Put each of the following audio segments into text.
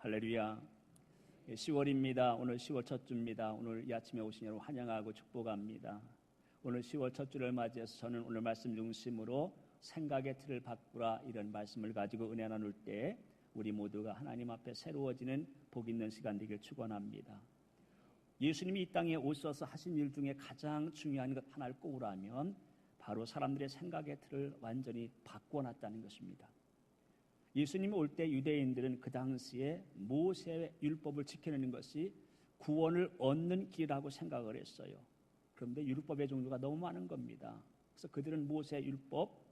할렐루야. 10월입니다. 오늘 10월 첫 주입니다. 오늘 이 아침에 오신 여러분 환영하고 축복합니다. 오늘 10월 첫 주를 맞이해서 저는 오늘 말씀 중심으로 생각의 틀을 바꾸라 이런 말씀을 가지고 은혜 나눌 때 우리 모두가 하나님 앞에 새로워지는 복 있는 시간 되길 축원합니다. 예수님이 이 땅에 오셔서 하신 일 중에 가장 중요한 것 하나를 꼽으라면 바로 사람들의 생각의 틀을 완전히 바꿔놨다는 것입니다. 예수님이 올 때 유대인들은 그 당시에 모세의 율법을 지켜내는 것이 구원을 얻는 길이라고 생각을 했어요. 그런데 율법의 종류가 너무 많은 겁니다. 그래서 그들은 모세의 율법,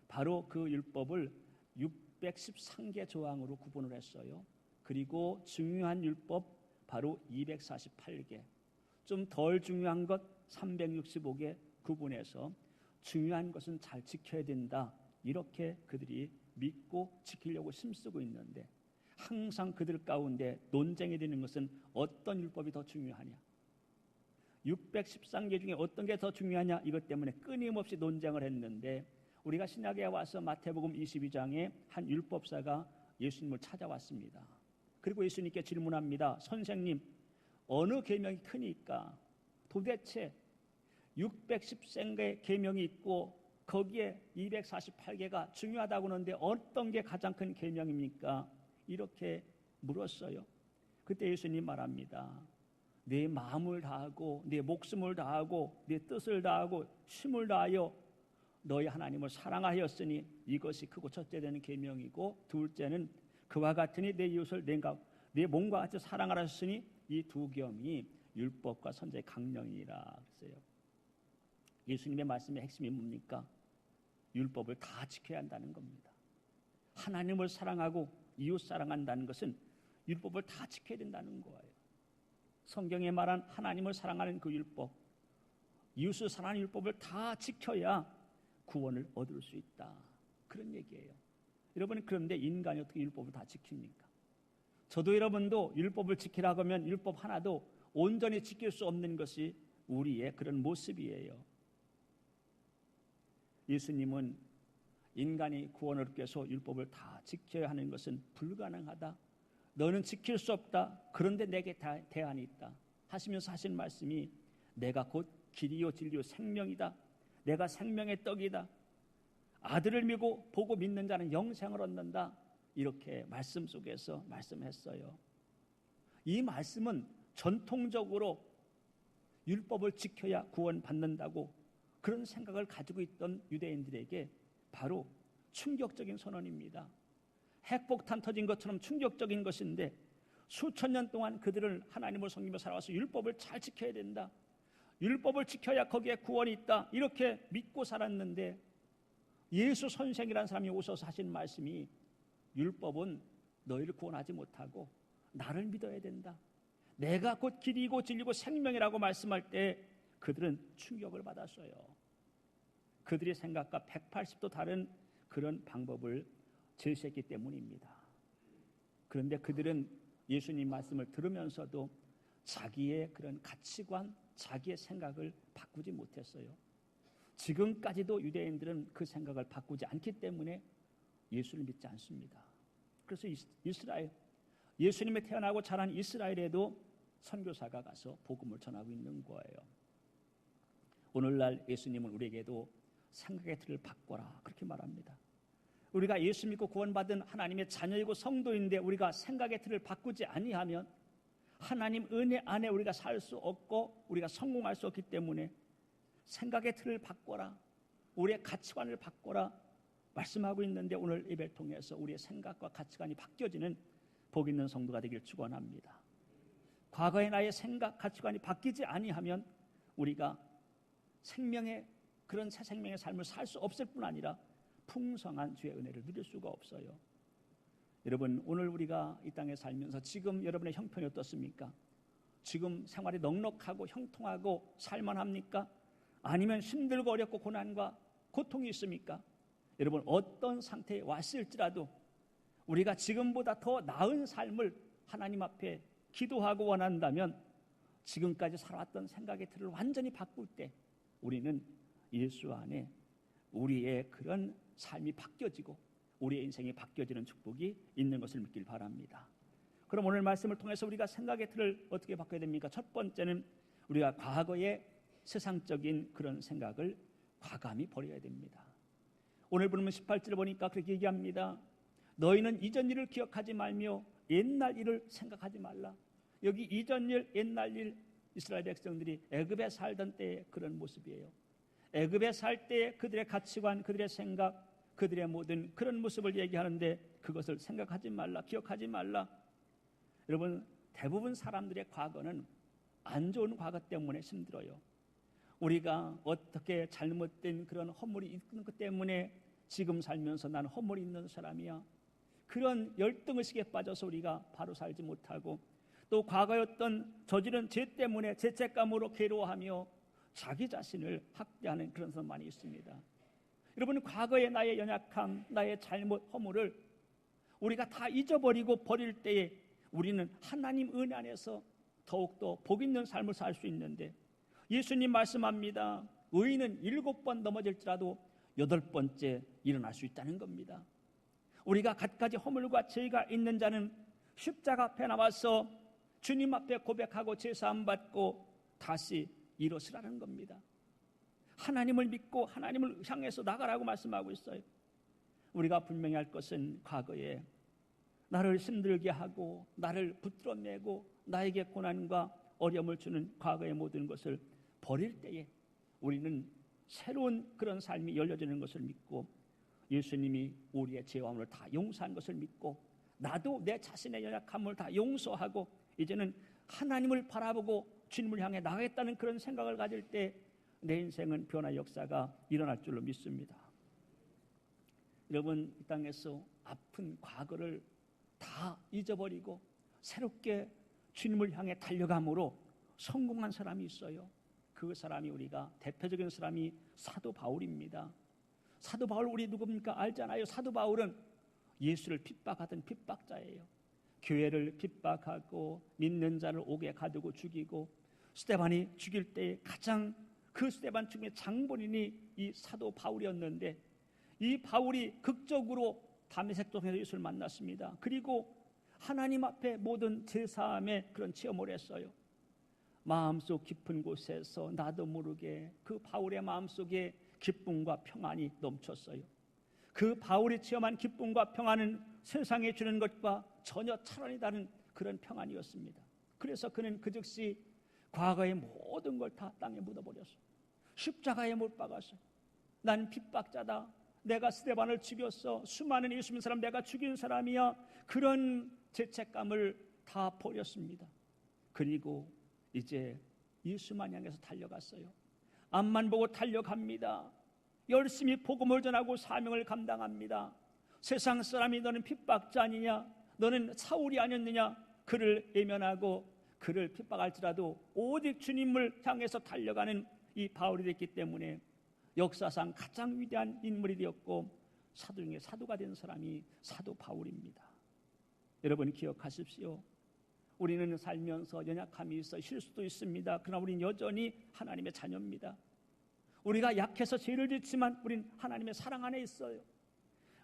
바로 그 율법을 613개 조항으로 구분을 했어요. 그리고 중요한 율법 바로 248개, 좀 덜 중요한 것 365개 구분해서 중요한 것은 잘 지켜야 된다, 이렇게 그들이 믿고 지키려고 힘쓰고 있는데 항상 그들 가운데 논쟁이 되는 것은 어떤 율법이 더 중요하냐, 613개 중에 어떤 게 더 중요하냐, 이것 때문에 끊임없이 논쟁을 했는데 우리가 신약에 와서 마태복음 22장에 한 율법사가 예수님을 찾아왔습니다. 그리고 예수님께 질문합니다. 선생님, 어느 계명이 크니까? 도대체 613개의 계명이 있고 거기에 248개가 중요하다고 하는데 어떤 게 가장 큰 계명입니까? 이렇게 물었어요. 그때 예수님 말합니다. 내 마음을 다하고 내 목숨을 다하고 내 뜻을 다하고 힘을 다하여 너희 하나님을 사랑하였으니 이것이 크고 첫째 되는 계명이고, 둘째는 그와 같으니 내 이웃을 내 몸과 같이 사랑하라 하셨으니 이 두 겸이 율법과 선지자의 강령이라 그랬어요. 예수님의 말씀의 핵심이 뭡니까? 율법을 다 지켜야 한다는 겁니다. 하나님을 사랑하고 이웃 사랑한다는 것은 율법을 다 지켜야 된다는 거예요. 성경에 말한 하나님을 사랑하는 그 율법, 이웃을 사랑하는 율법을 다 지켜야 구원을 얻을 수 있다, 그런 얘기예요. 여러분, 그런데 인간이 어떻게 율법을 다 지킵니까? 저도 여러분도 율법을 지키라고 하면 율법 하나도 온전히 지킬 수 없는 것이 우리의 그런 모습이에요. 예수님은 인간이 구원을 얻기 위해서 율법을 다 지켜야 하는 것은 불가능하다, 너는 지킬 수 없다, 그런데 내게 대안이 있다 하시면서 하신 말씀이 내가 곧 길이요 진리요 생명이다, 내가 생명의 떡이다, 아들을 보고 믿는 자는 영생을 얻는다, 이렇게 말씀 속에서 말씀했어요. 이 말씀은 전통적으로 율법을 지켜야 구원받는다고 그런 생각을 가지고 있던 유대인들에게 바로 충격적인 선언입니다. 핵폭탄 터진 것처럼 충격적인 것인데 수천 년 동안 그들을 하나님을 섬기며 살아와서 율법을 잘 지켜야 된다, 율법을 지켜야 거기에 구원이 있다, 이렇게 믿고 살았는데 예수 선생이라는 사람이 오셔서 하신 말씀이 율법은 너희를 구원하지 못하고 나를 믿어야 된다, 내가 곧 길이고 진리고 생명이라고 말씀할 때 그들은 충격을 받았어요. 그들의 생각과 180도 다른 그런 방법을 제시했기 때문입니다. 그런데 그들은 예수님 말씀을 들으면서도 자기의 그런 가치관, 자기의 생각을 바꾸지 못했어요. 지금까지도 유대인들은 그 생각을 바꾸지 않기 때문에 예수를 믿지 않습니다. 그래서 예수님이 태어나고 자란 이스라엘에도 선교사가 가서 복음을 전하고 있는 거예요. 오늘날 예수님은 우리에게도 생각의 틀을 바꿔라, 그렇게 말합니다. 우리가 예수 믿고 구원받은 하나님의 자녀이고 성도인데 우리가 생각의 틀을 바꾸지 아니하면 하나님 은혜 안에 우리가 살 수 없고 우리가 성공할 수 없기 때문에 생각의 틀을 바꿔라, 우리의 가치관을 바꿔라 말씀하고 있는데 오늘 예배를 통해서 우리의 생각과 가치관이 바뀌어지는 복 있는 성도가 되길 축원합니다. 과거의 나의 생각, 가치관이 바뀌지 아니하면 우리가 생명의 그런 새 생명의 삶을 살 수 없을 뿐 아니라 풍성한 주의 은혜를 누릴 수가 없어요. 여러분, 오늘 우리가 이 땅에 살면서 지금 여러분의 형편이 어떻습니까? 지금 생활이 넉넉하고 형통하고 살만합니까? 아니면 힘들고 어렵고 고난과 고통이 있습니까? 여러분, 어떤 상태에 왔을지라도 우리가 지금보다 더 나은 삶을 하나님 앞에 기도하고 원한다면 지금까지 살아왔던 생각의 틀을 완전히 바꿀 때 우리는 예수 안에 우리의 그런 삶이 바뀌어지고 우리의 인생이 바뀌어지는 축복이 있는 것을 믿길 바랍니다. 그럼 오늘 말씀을 통해서 우리가 생각의 틀을 어떻게 바꿔야 됩니까? 첫 번째는 우리가 과거의 세상적인 그런 생각을 과감히 버려야 됩니다. 오늘 본문 18절을 보니까 그렇게 얘기합니다. 너희는 이전 일을 기억하지 말며 옛날 일을 생각하지 말라. 여기 이전 일, 옛날 일, 이스라엘 백성들이 애굽에 살던 때의 그런 모습이에요. 애굽에 살 때의 그들의 가치관, 그들의 생각, 그들의 모든 그런 모습을 얘기하는데 그것을 생각하지 말라, 기억하지 말라. 여러분, 대부분 사람들의 과거는 안 좋은 과거 때문에 힘들어요. 우리가 어떻게 잘못된 그런 허물이 있는 것 때문에 지금 살면서 나는 허물이 있는 사람이야, 그런 열등의식에 빠져서 우리가 바로 살지 못하고, 또 과거의 어떤 저지른 죄 때문에 죄책감으로 괴로워하며 자기 자신을 학대하는 그런 사람 많이 있습니다. 여러분, 과거의 나의 연약함, 나의 잘못, 허물을 우리가 다 잊어버리고 버릴 때에 우리는 하나님 은혜 안에서 더욱더 복 있는 삶을 살 수 있는데, 예수님 말씀합니다. 의인은 7번 넘어질지라도 8번째 일어날 수 있다는 겁니다. 우리가 갖가지 허물과 죄가 있는 자는 십자가 앞에 나와서 주님 앞에 고백하고 제사함 받고 다시 일어서라는 겁니다. 하나님을 믿고 하나님을 향해서 나가라고 말씀하고 있어요. 우리가 분명히 할 것은 과거에 나를 힘들게 하고 나를 붙들어내고 나에게 고난과 어려움을 주는 과거의 모든 것을 버릴 때에 우리는 새로운 그런 삶이 열려지는 것을 믿고, 예수님이 우리의 죄와 허물을 다 용서한 것을 믿고, 나도 내 자신의 연약함을 다 용서하고 이제는 하나님을 바라보고 주님을 향해 나가겠다는 그런 생각을 가질 때 내 인생은 변화의 역사가 일어날 줄로 믿습니다. 여러분, 이 땅에서 아픈 과거를 다 잊어버리고 새롭게 주님을 향해 달려감으로 성공한 사람이 있어요. 그 사람이, 우리가 대표적인 사람이 사도 바울입니다. 사도 바울, 우리 누굽니까? 알잖아요. 사도 바울은 예수를 핍박하던 핍박자예요. 교회를 핍박하고 믿는 자를 옥에 가두고 죽이고, 스데반이 죽일 때 가장 그 스데반 죽음의 장본인이 이 사도 바울이었는데, 이 바울이 극적으로 다메섹 도상에서 예수를 만났습니다. 그리고 하나님 앞에 모든 제사함의 그런 체험을 했어요. 마음속 깊은 곳에서 나도 모르게 그 바울의 마음속에 기쁨과 평안이 넘쳤어요. 그 바울이 체험한 기쁨과 평안은 세상에 주는 것과 전혀 차원이 다른 그런 평안이었습니다. 그래서 그는 그 즉시 과거의 모든 걸 다 땅에 묻어버렸어요. 십자가에 못 박았어요. 난 핍박자다, 내가 스데반을 죽였어, 수많은 예수 믿는 사람 내가 죽인 사람이야, 그런 죄책감을 다 버렸습니다. 그리고 이제 예수만 향해서 달려갔어요. 앞만 보고 달려갑니다. 열심히 복음을 전하고 사명을 감당합니다. 세상 사람이 너는 핍박자 아니냐, 너는 사울이 아니었느냐, 그를 외면하고 그를 핍박할지라도 오직 주님을 향해서 달려가는 이 바울이 됐기 때문에 역사상 가장 위대한 인물이 되었고, 사도 중에 사도가 된 사람이 사도 바울입니다. 여러분, 기억하십시오. 우리는 살면서 연약함이 있어 실수도 있습니다. 그러나 우리는 여전히 하나님의 자녀입니다. 우리가 약해서 죄를 짓지만 우리는 하나님의 사랑 안에 있어요.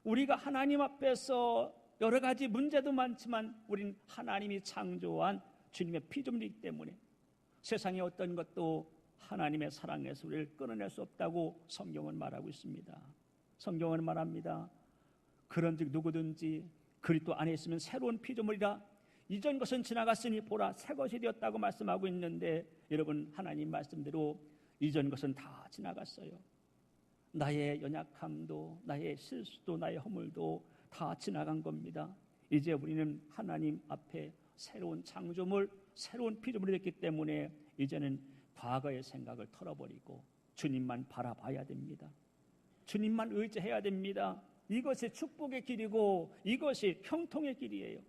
우리가 하나님 앞에서 여러 가지 문제도 많지만 우리는 하나님이 창조한 주님의 피조물이기 때문에 세상의 어떤 것도 하나님의 사랑에서 우리를 끊어낼 수 없다고 성경은 말하고 있습니다. 성경은 말합니다. 그런즉 누구든지 그리스도 안에 있으면 새로운 피조물이라, 이전 것은 지나갔으니 보라 새 것이 되었다고 말씀하고 있는데, 여러분, 하나님 말씀대로 이전 것은 다 지나갔어요. 나의 연약함도 나의 실수도 나의 허물도 다 지나간 겁니다. 이제 우리는 하나님 앞에 새로운 창조물, 새로운 피조물이 됐기 때문에 이제는 과거의 생각을 털어버리고 주님만 바라봐야 됩니다. 주님만 의지해야 됩니다. 이것이 축복의 길이고 이것이 형통의 길이에요.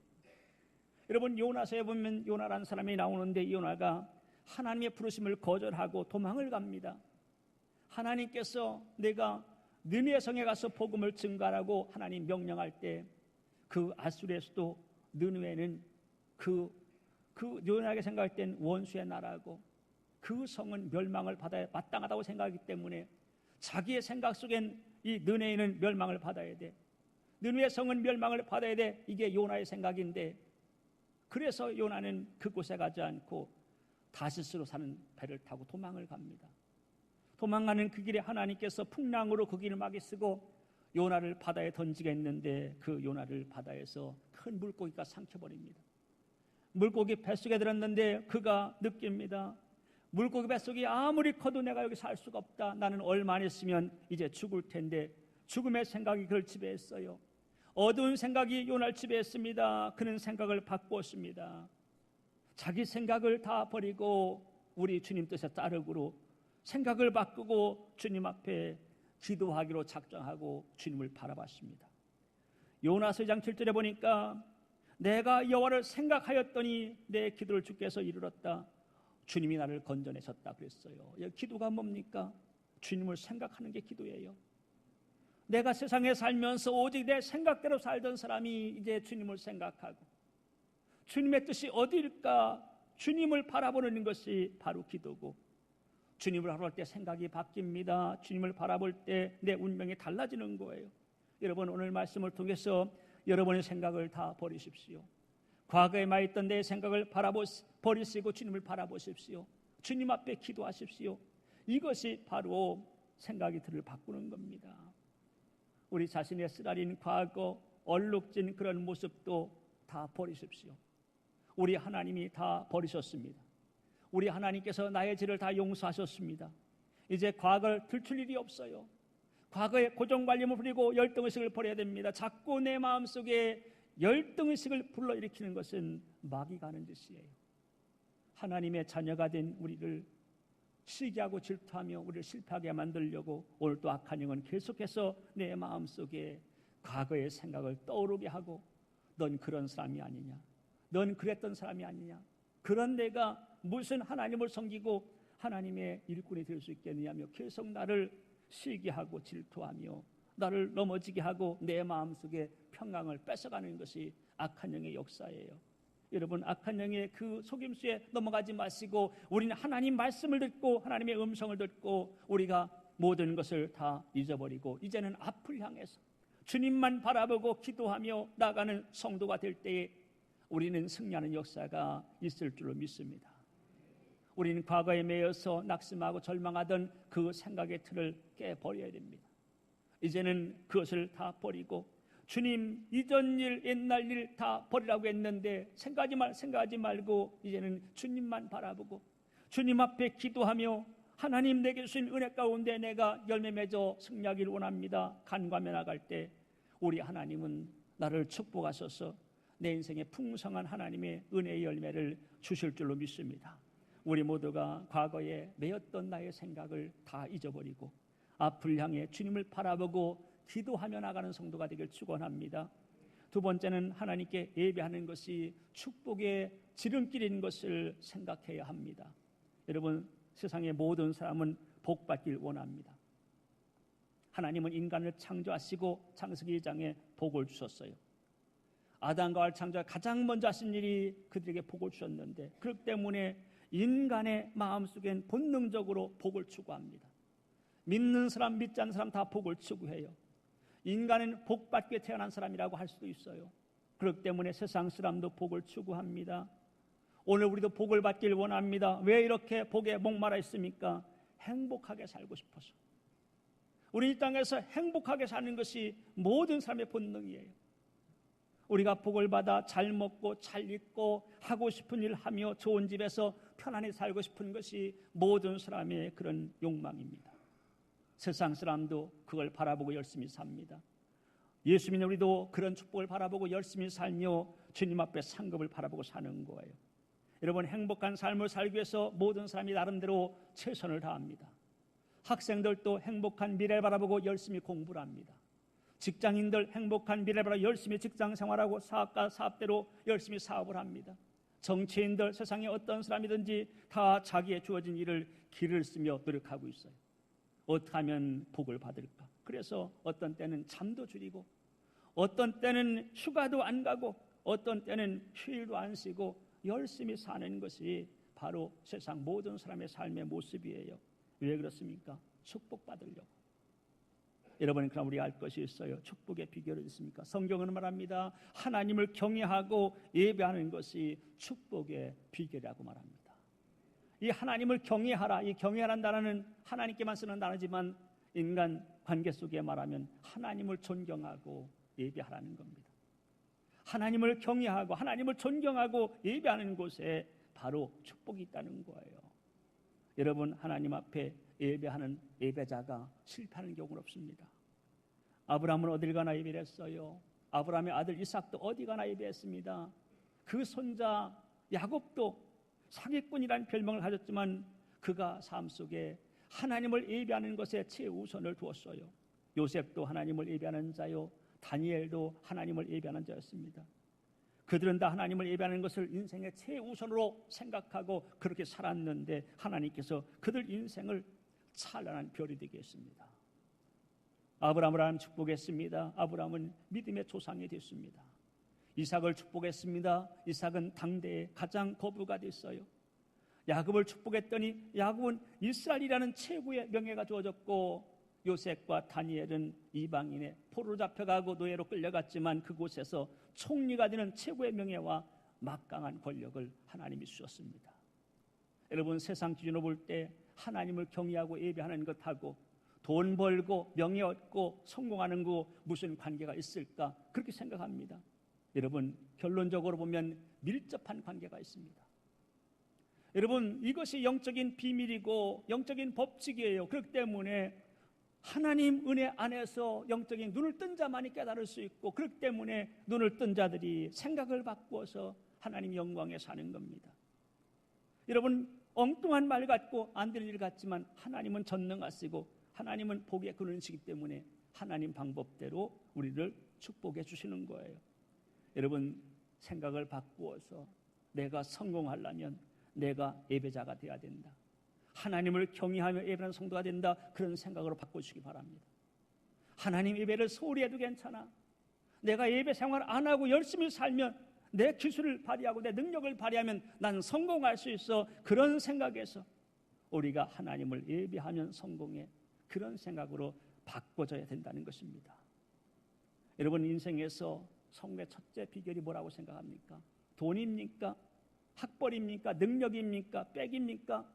여러분, 요나서에 보면 요나라는 사람이 나오는데, 이 요나가 하나님의 부르심을 거절하고 도망을 갑니다. 하나님께서 내가 느느웨 성에 가서 복음을 증거하라고 하나님 명령할 때, 그 아수르의 수도 느느웨는 그 요나에게 생각할 땐 원수의 나라고 그 성은 멸망을 받아야 마땅하다고 생각하기 때문에 자기의 생각 속엔 이 느느웨는 멸망을 받아야 돼, 느느웨 성은 멸망을 받아야 돼, 이게 요나의 생각인데, 그래서 요나는 그곳에 가지 않고 다시스로 사는 배를 타고 도망을 갑니다. 도망가는 그 길에 하나님께서 풍랑으로 그 길을 막으시고 요나를 바다에 던지겠는데 그 요나를 바다에서 큰 물고기가 삼켜버립니다. 물고기 뱃속에 들었는데 그가 느낍니다. 물고기 뱃속이 아무리 커도 내가 여기 살 수가 없다. 나는 얼마 안 있으면 이제 죽을 텐데 죽음의 생각이 그를 지배했어요. 어두운 생각이 요나를 지배했습니다. 그는 생각을 바꾸었습니다. 자기 생각을 다 버리고 우리 주님 뜻에 따르기로 생각을 바꾸고 주님 앞에 기도하기로 작정하고 주님을 바라봤습니다. 요나서 2장 7절에 보니까 내가 여호와를 생각하였더니 내 기도를 주께서 이루었다. 주님이 나를 건져내셨다 그랬어요. 기도가 뭡니까? 주님을 생각하는 게 기도예요. 내가 세상에 살면서 오직 내 생각대로 살던 사람이 이제 주님을 생각하고 주님의 뜻이 어디일까? 주님을 바라보는 것이 바로 기도고, 주님을 바라볼 때 생각이 바뀝니다. 주님을 바라볼 때 내 운명이 달라지는 거예요. 여러분, 오늘 말씀을 통해서 여러분의 생각을 다 버리십시오. 과거에 많이 있던 내 생각을 버리시고 주님을 바라보십시오. 주님 앞에 기도하십시오. 이것이 바로 생각이 들을 바꾸는 겁니다. 우리 자신의 쓰라린 과거, 얼룩진 그런 모습도 다 버리십시오. 우리 하나님이 다 버리셨습니다. 우리 하나님께서 나의 죄를 다 용서하셨습니다. 이제 과거를 들출 일이 없어요. 과거의 고정관념을 버리고 열등의식을 버려야 됩니다. 자꾸 내 마음속에 열등의식을 불러일으키는 것은 마귀가 하는 짓이에요. 하나님의 자녀가 된 우리를 시기하고 질투하며 우리를 실패하게 만들려고 오늘 또 악한 영은 계속해서 내 마음속에 과거의 생각을 떠오르게 하고, 넌 그런 사람이 아니냐, 넌 그랬던 사람이 아니냐, 그런 내가 무슨 하나님을 섬기고 하나님의 일꾼이 될 수 있겠느냐며 계속 나를 시기하고 질투하며 나를 넘어지게 하고 내 마음속에 평강을 뺏어가는 것이 악한 영의 역사예요. 여러분, 악한 영의 그 속임수에 넘어가지 마시고 우리는 하나님 말씀을 듣고 하나님의 음성을 듣고 우리가 모든 것을 다 잊어버리고 이제는 앞을 향해서 주님만 바라보고 기도하며 나가는 성도가 될 때에 우리는 승리하는 역사가 있을 줄로 믿습니다. 우리는 과거에 매여서 낙심하고 절망하던 그 생각의 틀을 깨버려야 됩니다. 이제는 그것을 다 버리고 주님, 이전 일 옛날 일 다 버리라고 했는데 생각하지 말고 이제는 주님만 바라보고 주님 앞에 기도하며 하나님 내게 주신 은혜 가운데 내가 열매 맺어 승리하기를 원합니다. 간구하며 나갈 때 우리 하나님은 나를 축복하셔서 내 인생에 풍성한 하나님의 은혜의 열매를 주실 줄로 믿습니다. 우리 모두가 과거에 매였던 나의 생각을 다 잊어버리고 앞을 향해 주님을 바라보고 기도하며 나가는 성도가 되길 축원합니다. 두 번째는 하나님께 예배하는 것이 축복의 지름길인 것을 생각해야 합니다. 여러분, 세상의 모든 사람은 복받길 원합니다. 하나님은 인간을 창조하시고 창세기 2장에 복을 주셨어요. 아담과 하와를 창조하 가장 먼저 하신 일이 그들에게 복을 주셨는데, 그렇기 때문에 인간의 마음속엔 본능적으로 복을 추구합니다. 믿는 사람, 믿지 않는 사람 다 복을 추구해요. 인간은 복받게 태어난 사람이라고 할 수도 있어요. 그렇기 때문에 세상 사람도 복을 추구합니다. 오늘 우리도 복을 받길 원합니다. 왜 이렇게 복에 목말라 있습니까? 행복하게 살고 싶어서. 우리 이 땅에서 행복하게 사는 것이 모든 사람의 본능이에요. 우리가 복을 받아 잘 먹고 잘 입고 하고 싶은 일 하며 좋은 집에서 편안히 살고 싶은 것이 모든 사람의 그런 욕망입니다. 세상 사람도 그걸 바라보고 열심히 삽니다. 예수 믿는 우리도 그런 축복을 바라보고 열심히 살며 주님 앞에 상급을 바라보고 사는 거예요. 여러분, 행복한 삶을 살기 위해서 모든 사람이 나름대로 최선을 다합니다. 학생들도 행복한 미래를 바라보고 열심히 공부를 합니다. 직장인들 행복한 미래를 바라보고 열심히 직장 생활하고 사업가 사업대로 열심히 사업을 합니다. 정치인들, 세상에 어떤 사람이든지 다 자기의 주어진 일을 길을 쓰며 노력하고 있어요. 어떻게 하면 복을 받을까? 그래서 어떤 때는 잠도 줄이고, 어떤 때는 휴가도 안 가고, 어떤 때는 휴일도 안 쉬고 열심히 사는 것이 바로 세상 모든 사람의 삶의 모습이에요. 왜 그렇습니까? 축복받으려고. 여러분, 그럼 우리가 알 것이 있어요. 축복의 비결은 있습니까? 성경은 말합니다. 하나님을 경외하고 예배하는 것이 축복의 비결이라고 말합니다. 이 하나님을 경외하라, 이 경외하라는 단어는 하나님께만 쓰는 단어지만 인간 관계 속에 말하면 하나님을 존경하고 예배하라는 겁니다. 하나님을 경외하고 하나님을 존경하고 예배하는 곳에 바로 축복이 있다는 거예요. 여러분, 하나님 앞에 예배하는 예배자가 실패하는 경우는 없습니다. 아브라함은 어딜 가나 예배를 했어요. 아브라함의 아들 이삭도 어디 가나 예배했습니다. 그 손자 야곱도 사기꾼이라는 별명을 가졌지만 그가 삶 속에 하나님을 예배하는 것에 최우선을 두었어요. 요셉도 하나님을 예배하는 자요, 다니엘도 하나님을 예배하는 자였습니다. 그들은 다 하나님을 예배하는 것을 인생의 최우선으로 생각하고 그렇게 살았는데 하나님께서 그들 인생을 찬란한 별이 되게 했습니다. 아브라함을 하나님 축복했습니다. 아브라함은 믿음의 조상이 됐습니다. 이삭을 축복했습니다. 이삭은 당대의 가장 거부가 됐어요. 야곱을 축복했더니 야곱은 이스라엘이라는 최고의 명예가 주어졌고, 요셉과 다니엘은 이방인의 포로로 잡혀가고 노예로 끌려갔지만 그곳에서 총리가 되는 최고의 명예와 막강한 권력을 하나님이 주셨습니다. 여러분, 세상 기준으로 볼 때 하나님을 경외하고 예배하는 것하고 돈 벌고 명예 얻고 성공하는 거 무슨 관계가 있을까, 그렇게 생각합니다. 여러분, 결론적으로 보면 밀접한 관계가 있습니다. 여러분, 이것이 영적인 비밀이고 영적인 법칙이에요. 그렇기 때문에 하나님 은혜 안에서 영적인 눈을 뜬 자만이 깨달을 수 있고, 그렇기 때문에 눈을 뜬 자들이 생각을 바꾸어서 하나님 영광에 사는 겁니다. 여러분, 엉뚱한 말 같고 안 될 일 같지만 하나님은 전능하시고 하나님은 복의 근원이시기 때문에 하나님 방법대로 우리를 축복해 주시는 거예요. 여러분, 생각을 바꾸어서 내가 성공하려면 내가 예배자가 되어야 된다, 하나님을 경외하며 예배하는 성도가 된다, 그런 생각으로 바꾸시기 바랍니다. 하나님 예배를 소홀히 해도 괜찮아, 내가 예배 생활 안 하고 열심히 살면 내 기술을 발휘하고 내 능력을 발휘하면 난 성공할 수 있어, 그런 생각에서 우리가 하나님을 예배하면 성공해, 그런 생각으로 바꿔줘야 된다는 것입니다. 여러분, 인생에서 성공의 첫째 비결이 뭐라고 생각합니까? 돈입니까? 학벌입니까? 능력입니까? 백입니까?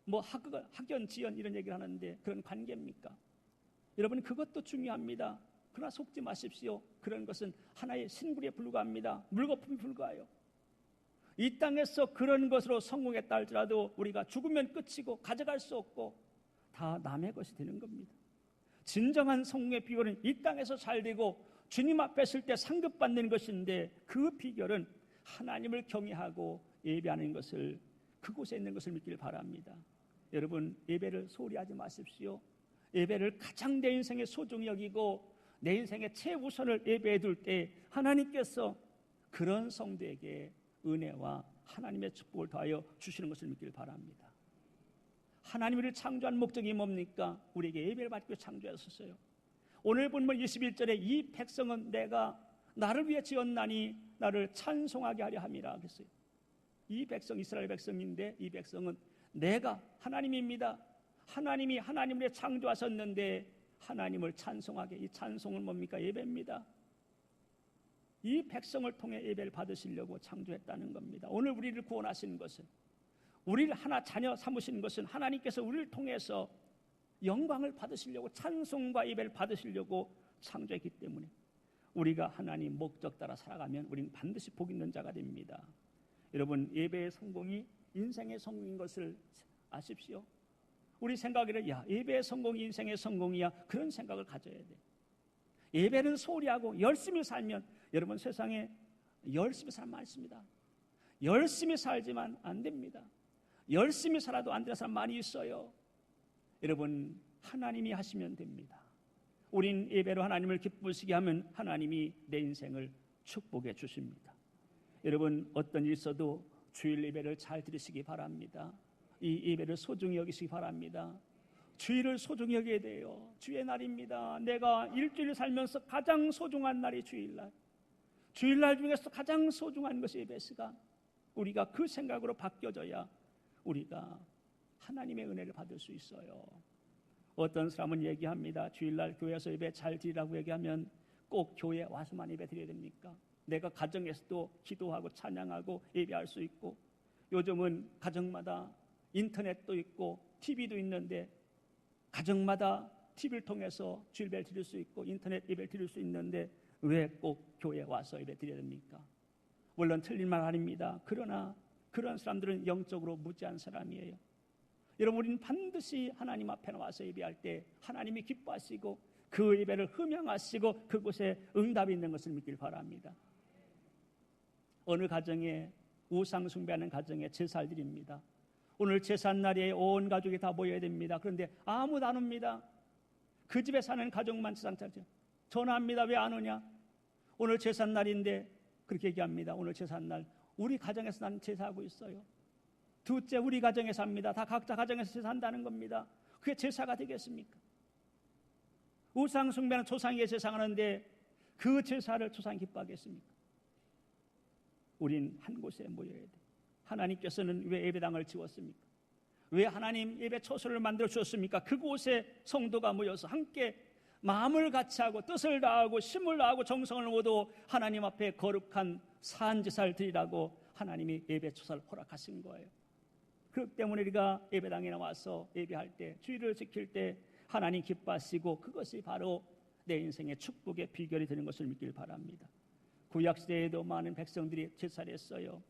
뭐 학연, 지연 이런 얘기를 하는데 그런 관계입니까? 여러분, 그것도 중요합니다. 그러나 속지 마십시오. 그런 것은 하나의 신구리에 불과합니다. 물거품에 불과해요. 이 땅에서 그런 것으로 성공했다 할지라도 우리가 죽으면 끝이고 가져갈 수 없고 다 남의 것이 되는 겁니다. 진정한 성공의 비결은 이 땅에서 잘 되고 주님 앞에 설 때 상급받는 것인데, 그 비결은 하나님을 경외하고 예배하는 것을, 그곳에 있는 것을 믿길 바랍니다. 여러분, 예배를 소홀히 하지 마십시오. 예배를 가장 내 인생에 소중히 여기고 내 인생의 최우선을 예배해 둘 때 하나님께서 그런 성도에게 은혜와 하나님의 축복을 더하여 주시는 것을 믿길 바랍니다. 하나님이 우리를 창조한 목적이 뭡니까? 우리에게 예배를 받고 창조하셨어요. 오늘 본문 21절에 이 백성은 내가 나를 위해 지었나니 나를 찬송하게 하려 함이라 그랬어요. 이 백성, 이스라엘 백성인데 이 백성은 내가 하나님입니다. 하나님이 하나님을 창조하셨는데 하나님을 찬송하게, 이 찬송은 뭡니까? 예배입니다. 이 백성을 통해 예배를 받으시려고 창조했다는 겁니다. 오늘 우리를 구원하신 것은, 우리를 하나 자녀 삼으신 것은 하나님께서 우리를 통해서 영광을 받으시려고, 찬송과 예배를 받으시려고 창조했기 때문에 우리가 하나님 목적 따라 살아가면 우리는 반드시 복 있는 자가 됩니다. 여러분, 예배의 성공이 인생의 성공인 것을 아십시오. 우리 생각에는 야, 예배의 성공이 인생의 성공이야, 그런 생각을 가져야 돼. 예배는 소홀히 하고 열심히 살면, 여러분, 세상에 열심히 사람 많습니다. 열심히 살지만 안 됩니다. 열심히 살아도 안 되는 사람 많이 있어요. 여러분, 하나님이 하시면 됩니다. 우린 예배로 하나님을 기쁘시게 하면 하나님이 내 인생을 축복해 주십니다. 여러분, 어떤 일 있어도 주일 예배를 잘 드리시기 바랍니다. 이 예배를 소중히 여기시기 바랍니다. 주일을 소중히 여겨야 돼요. 주의 날입니다. 내가 일주일 살면서 가장 소중한 날이 주일날. 주일날 중에서 가장 소중한 것이 예배 시간. 우리가 그 생각으로 바뀌어져야 우리가 하나님의 은혜를 받을 수 있어요. 어떤 사람은 얘기합니다. 주일날 교회에서 예배 잘 드리라고 얘기하면 꼭 교회에 와서만 예배 드려야 됩니까? 내가 가정에서도 기도하고 찬양하고 예배할 수 있고, 요즘은 가정마다 인터넷도 있고 TV도 있는데 가정마다 TV를 통해서 주일배를 드릴 수 있고 인터넷 예배를 드릴 수 있는데 왜 꼭 교회에 와서 예배 드려야 됩니까? 물론 틀린 말 아닙니다. 그러나 그런 사람들은 영적으로 무지한 사람이에요. 여러분, 우리는 반드시 하나님 앞에 나와서 예배할 때 하나님이 기뻐하시고 그 예배를 흠양하시고 그곳에 응답이 있는 것을 믿길 바랍니다. 어느 가정에 우상 숭배하는 가정에 제사를 드립니다. 오늘 제삿날에 온 가족이 다 모여야 됩니다. 그런데 아무도 안 옵니다. 그 집에 사는 가족만 제사장처럼 전화합니다. 왜 안 오냐? 오늘 제삿날인데 그렇게 얘기합니다. 오늘 제삿날 우리 가정에서 난 제사하고 있어요. 둘째, 우리 가정에서 합니다. 다 각자 가정에서 제사한다는 겁니다. 그게 제사가 되겠습니까? 우상 숭배는 조상에게 제사하는데 그 제사를 조상이 기뻐하겠습니까? 우린 한 곳에 모여야 돼. 하나님께서는 왜 예배당을 지었습니까? 왜 하나님 예배 처소를 만들어 주셨습니까? 그곳에 성도가 모여서 함께 마음을 같이 하고 뜻을 다하고 힘을 다하고 정성을 모두 하나님 앞에 거룩한 산제사를 드리라고 하나님이 예배 처소를 허락하신 거예요. 그렇기 때문에 우리가 예배당에 나와서 예배할 때, 주일을 지킬 때 하나님 기뻐하시고 그것이 바로 내 인생의 축복의 비결이 되는 것을 믿길 바랍니다. 구약시대에도 많은 백성들이 제사를 했어요.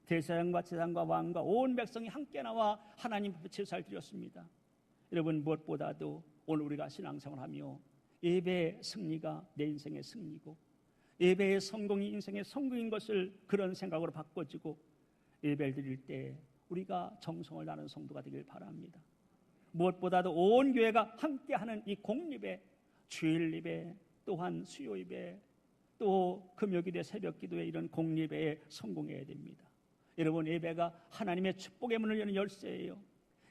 대제사장과 제사장과 왕과 온 백성이 함께 나와 하나님 앞에 제사를 드렸습니다. 여러분, 무엇보다도 오늘 우리가 신앙생활을 하며 예배의 승리가 내 인생의 승리고 예배의 성공이 인생의 성공인 것을 그런 생각으로 바꿔주고 예배를 드릴 때 우리가 정성을 다하는 성도가 되길 바랍니다. 무엇보다도 온 교회가 함께하는 이 공예배, 주일 예배, 또한 수요 예배, 또 금요일에 새벽 기도에 이런 공예배에 성공해야 됩니다. 여러분, 예배가 하나님의 축복의 문을 여는 열쇠예요.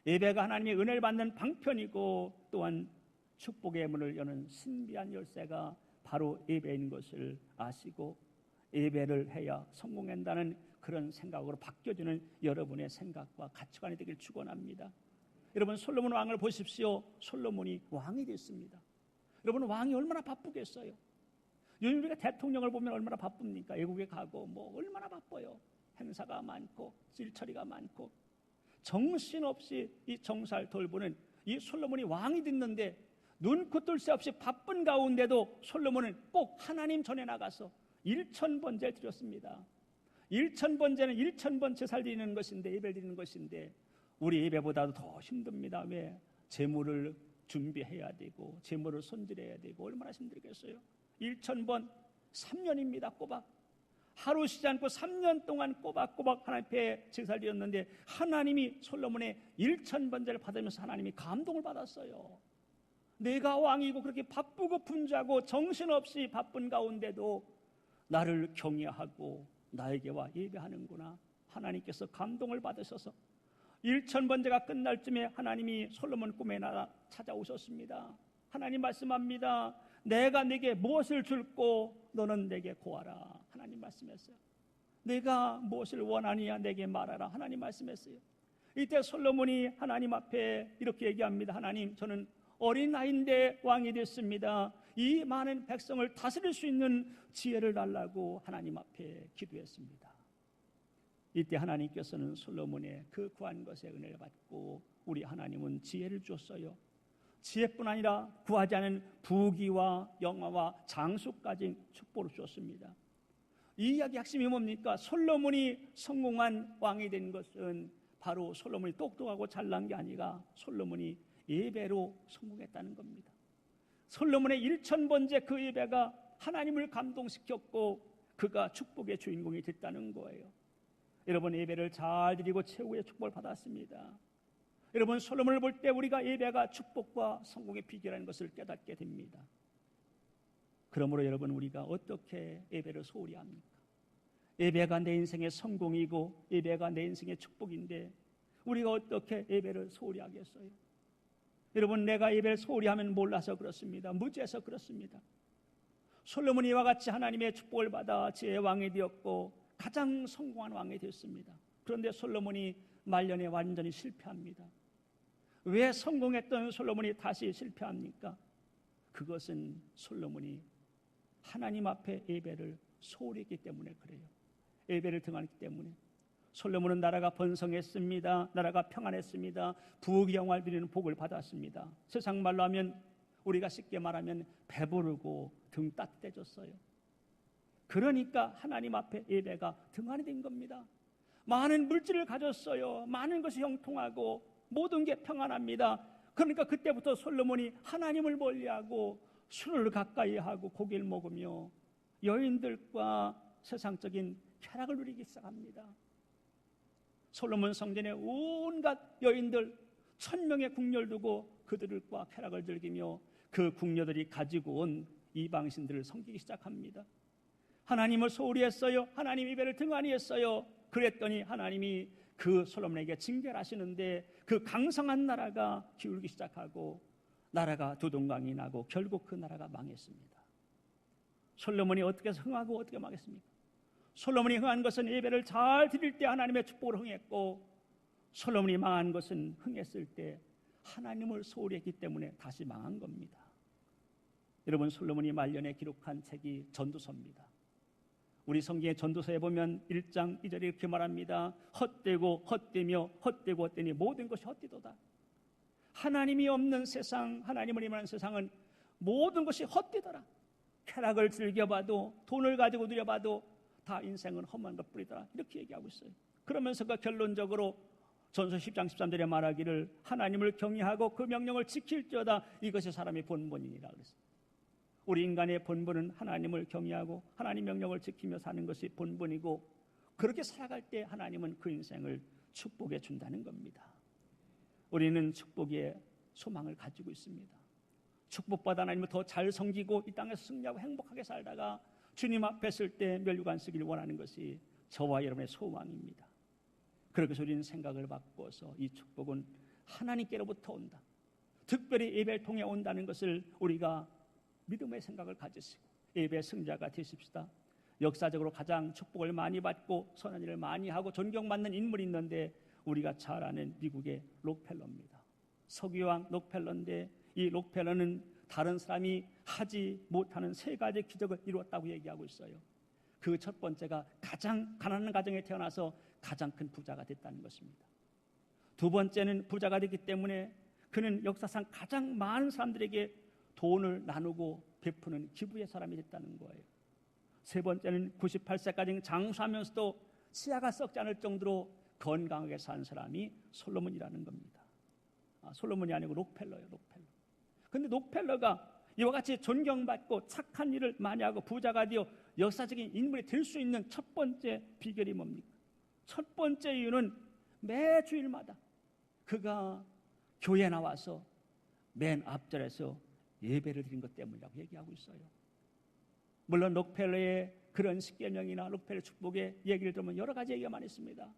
예배가 하나님의 은혜를 받는 방편이고 또한 축복의 문을 여는 신비한 열쇠가 바로 예배인 것을 아시고 예배를 해야 성공한다는 그런 생각으로 바뀌어지는 여러분의 생각과 가치관이 되길 축원합니다. 여러분, 솔로몬 왕을 보십시오. 솔로몬이 왕이 됐습니다. 여러분, 왕이 얼마나 바쁘겠어요? 요즘 우리가 대통령을 보면 얼마나 바쁩니까? 외국에 가고 얼마나 바빠요. 행사가 많고 일처리가 많고 정신없이 이 정사를 돌보는 이 솔로몬이 왕이 됐는데 눈코 뜰 새 없이 바쁜 가운데도 솔로몬은 꼭 하나님 전에 나가서 1000번제를 드렸습니다. 1000번제는 1000번 제사를 드리는 것인데, 예배를 드리는 것인데 우리 예배보다도 더 힘듭니다. 왜? 제물을 준비해야 되고 제물을 손질해야 되고 얼마나 힘들겠어요. 1000번 3년입니다. 꼬박 하루 쉬지 않고 3년 동안 꼬박꼬박 하나님 앞에 제사를 드렸는데 하나님이 솔로몬의 1000번제를 받으면서 하나님이 감동을 받았어요. 내가 왕이고 그렇게 바쁘고 분주하고 정신없이 바쁜 가운데도 나를 경외하고 나에게 와 예배하는구나. 하나님께서 감동을 받으셔서 1000번제가 끝날 쯤에 하나님이 솔로몬 꿈에 찾아오셨습니다. 하나님 말씀합니다. 내가 네게 무엇을 줄고 너는 내게 고하라. 하나님 말씀했어요. 내가 무엇을 원하느냐 내게 말하라. 하나님 말씀했어요. 이때 솔로몬이 하나님 앞에 이렇게 얘기합니다. 하나님, 저는 어린 나이인데 왕이 됐습니다. 이 많은 백성을 다스릴 수 있는 지혜를 달라고 하나님 앞에 기도했습니다. 이때 하나님께서는 솔로몬의 그 구한 것에 은혜를 받고 우리 하나님은 지혜를 줬어요. 지혜뿐 아니라 구하지 않은 부귀와 영화와 장수까지 축복을 줬습니다. 이 이야기 핵심이 뭡니까? 솔로몬이 성공한 왕이 된 것은 바로 솔로몬이 똑똑하고 잘난 게 아니라 솔로몬이 예배로 성공했다는 겁니다. 솔로몬의 1000번째 그 예배가 하나님을 감동시켰고 그가 축복의 주인공이 됐다는 거예요. 여러분, 예배를 잘 드리고 최후의 축복을 받았습니다. 여러분, 솔로몬을 볼 때 우리가 예배가 축복과 성공의 비결이라는 것을 깨닫게 됩니다. 그러므로 여러분, 우리가 어떻게 예배를 소홀히 합니까? 예배가 내 인생의 성공이고 예배가 내 인생의 축복인데 우리가 어떻게 예배를 소홀히 하겠어요? 여러분, 내가 예배를 소홀히 하면 몰라서 그렇습니다. 무지해서 그렇습니다. 솔로몬이 이와 같이 하나님의 축복을 받아 지혜의 왕이 되었고 가장 성공한 왕이 되었습니다. 그런데 솔로몬이 말년에 완전히 실패합니다. 왜 성공했던 솔로몬이 다시 실패합니까? 그것은 솔로몬이 하나님 앞에 예배를 소홀히 했기 때문에 그래요. 예배를 등한했기 때문에. 솔로몬은 나라가 번성했습니다. 나라가 평안했습니다. 부귀영화를 누리는 복을 받았습니다. 세상 말로 하면, 우리가 쉽게 말하면 배부르고 등 따뜻해졌어요. 그러니까 하나님 앞에 예배가 등한이 된 겁니다. 많은 물질을 가졌어요. 많은 것이 형통하고 모든 게 평안합니다. 그러니까 그때부터 솔로몬이 하나님을 멀리하고 술을 가까이 하고 고기를 먹으며 여인들과 세상적인 쾌락을 누리기 시작합니다. 솔로몬 성전에 온갖 여인들 1000명의 궁녀를 두고 그들과 쾌락을 즐기며 그 궁녀들이 가지고 온 이방신들을 섬기기 시작합니다. 하나님을 소홀히 했어요. 하나님 예배를 등한히 했어요. 그랬더니 하나님이 그 솔로몬에게 징계를 하시는데 그 강성한 나라가 기울기 시작하고 나라가 두동강이 나고 결국 그 나라가 망했습니다. 솔로몬이 어떻게 흥하고 어떻게 망했습니까? 솔로몬이 흥한 것은 예배를 잘 드릴 때 하나님의 축복을 흥했고, 솔로몬이 망한 것은 흥했을 때 하나님을 소홀히 했기 때문에 다시 망한 겁니다. 여러분, 솔로몬이 말년에 기록한 책이 전도서입니다. 우리 성경의 전도서에 보면 1장 2절에 이렇게 말합니다. 헛되고 헛되며 헛되고 헛되니 모든 것이 헛되도다. 하나님이 없는 세상, 하나님을 임하는 세상은 모든 것이 헛되더라. 쾌락을 즐겨봐도, 돈을 가지고 누려봐도 다 인생은 험한 것뿐이더라. 이렇게 얘기하고 있어요. 그러면서 그 결론적으로 전서 10장 13절에 말하기를 하나님을 경외하고 그 명령을 지킬지어다. 이것이 사람의 본분이니라 그랬어요. 우리 인간의 본분은 하나님을 경외하고 하나님 명령을 지키며 사는 것이 본분이고, 그렇게 살아갈 때 하나님은 그 인생을 축복해 준다는 겁니다. 우리는 축복의 소망을 가지고 있습니다. 축복받아 하나님을 더 잘 섬기고 이 땅에서 승리하고 행복하게 살다가 주님 앞에 설 때 멸류관 쓰기를 원하는 것이 저와 여러분의 소망입니다. 그렇게 해서 우리는 생각을 바꿔서 이 축복은 하나님께로부터 온다, 특별히 예배를 통해 온다는 것을 우리가 믿음의 생각을 가지시고 예배의 승자가 되십시다. 역사적으로 가장 축복을 많이 받고 선한 일을 많이 하고 존경받는 인물이 있는데 우리가 잘 아는 미국의 록펠러입니다. 석유왕 록펠러인데 이 록펠러는 다른 사람이 하지 못하는 3가지 기적을 이루었다고 얘기하고 있어요. 그 첫 번째가 가장 가난한 가정에 태어나서 가장 큰 부자가 됐다는 것입니다. 두 번째는 부자가 됐기 때문에 그는 역사상 가장 많은 사람들에게 돈을 나누고 베푸는 기부의 사람이 됐다는 거예요. 세 번째는 98세까지 장수하면서도 치아가 썩지 않을 정도로 건강하게 산 사람이 솔로몬이라는 겁니다. 솔로몬이 아니고 록펠러예요. 록펠러. 그런데 록펠러가 이와 같이 존경받고 착한 일을 많이 하고 부자가 되어 역사적인 인물이 될 수 있는 첫 번째 비결이 뭡니까? 첫 번째 이유는 매 주일마다 그가 교회에 나와서 맨 앞절에서 예배를 드린 것 때문이라고 얘기하고 있어요. 물론 록펠러의 그런 십계명이나 록펠러 축복의 얘기를 들으면 여러 가지 얘기가 많이 있습니다.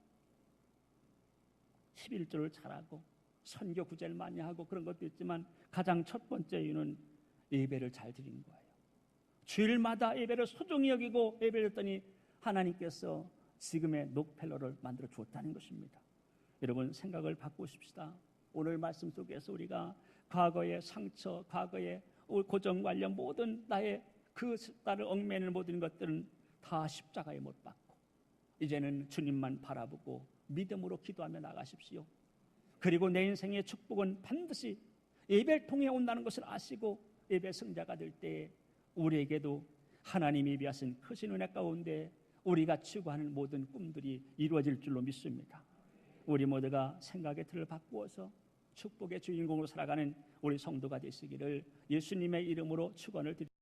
11조를 잘하고 선교 구제를 많이 하고 그런 것도 있지만 가장 첫 번째 이유는 예배를 잘 드린 거예요. 주일마다 예배를 소중히 여기고 예배를 했더니 하나님께서 지금의 록펠러를 만들어 주었다는 것입니다. 여러분, 생각을 바꾸십시다. 오늘 말씀 속에서 우리가 과거의 상처, 과거의 고정관념, 모든 나의 나를 얽매이는 모든 것들은 다 십자가에 못 박고 이제는 주님만 바라보고 믿음으로 기도하며 나가십시오. 그리고 내 인생의 축복은 반드시 예배를 통해 온다는 것을 아시고 예배 승자가 될 때에 우리에게도 하나님이 예비하신 크신 은혜 가운데 우리가 추구하는 모든 꿈들이 이루어질 줄로 믿습니다. 우리 모두가 생각의 틀을 바꾸어서 축복의 주인공으로 살아가는 우리 성도가 되시기를 예수님의 이름으로 축원을 드립니다.